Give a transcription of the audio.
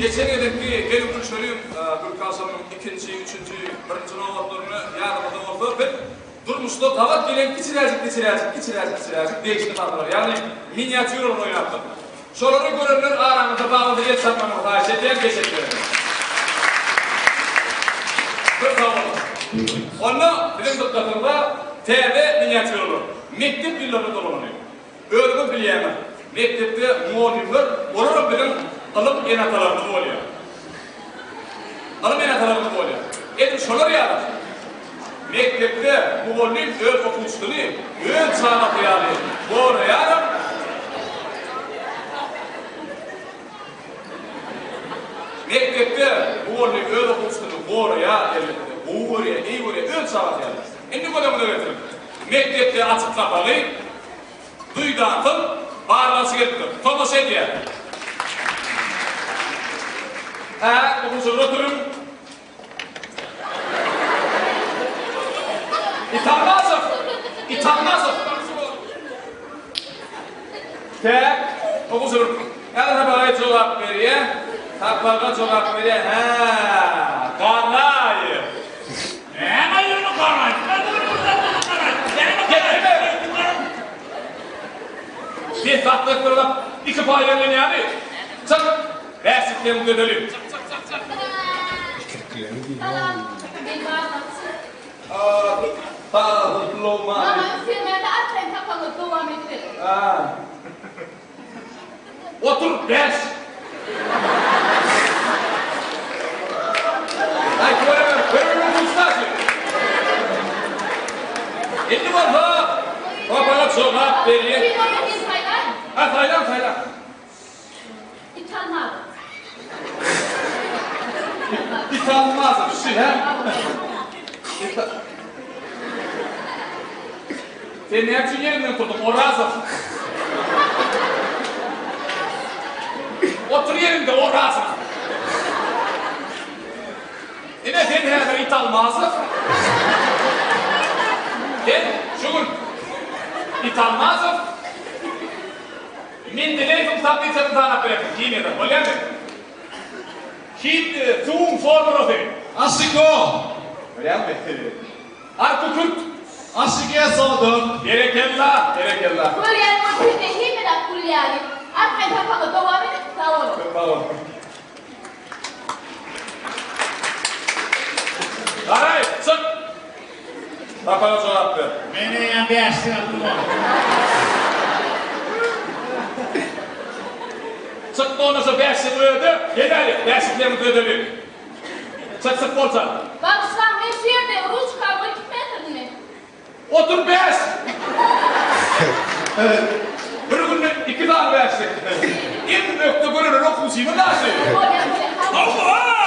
Geçen edeki gelin söyleyeyim, Gürkasan'ın ikinci, üçüncü, birinci novatlarını yarımda oldu. Ben durmuşta tavat gelen içilercik değişti kaldılar. Yani minyatür oynattım. Şoları görenler aramızda bağlıda el satmamı karşı eden geçekler. Bir tavat. Onu bilim tıklatında TV minyatür olur. Mektep yıllarında dolanıyor. Örgü biliyemem. Mektepte muhalifler, orada bilim alıp enatalarını oluyor. Alıp enatalarını oluyor. Edim şolar yağlar. Mektepte muhalif öl okuştuğunu, öl çağlatı yani. Doğru yarım. Mektepte muhalif öl okuştuğunu, doğru ya, iyi buraya, öl çağlatı yani. Şimdi kodamını öğretirim. Mektepte açık kapalı, duydan tım, bağırması gerektir. Tonos ediyor. Okul oturun. İtanmazım. Tek, okul sorun. Yani bana cevap veriyor. Bana cevap veriyor. Karnayı. Ne yürü karnayı? Bir taktıklarına iki paylarını yani. Çık. Versiklerini dönelim. Loma. Mama, filmlerde atlayın kapalı devam edelim. Otur beş. Ay göremem ustacı. Şimdi var ha. Bana cevap vereyim. Bir oyun Taylan. Taylan. İtanmazım şu ha. Sen ne yapıyorsun yerinden kurdun? O razı. Otur yerinde o razı. Yine sen herhalde itanmazım. Sen şugun. İtanmazım. Min dileğim tabi senin tanap bırakın. Giymeden. Öyle mi? Hit zoom formu Asiko! öyle mi? Arkukurt. Asiko'ya sordum. Gerekella. Kuliah motifnya ini dah kuliah ni. Atlayın kapalı devam edelim. Tamam. Tamam. Aray, çık. Bana cevap ver. Beni ya bir aşkına bulma. Çıktı ondan sonra beşik ödü. Gidelim. Beşiklerimizi ödelim. Çık bolsa. Bak sen bir yerde ruj kabul etmedin mi? Otur beş. Bir gün iki tane beşik. İlk öktü görünür okusayım nasıl? Boleh. Allah!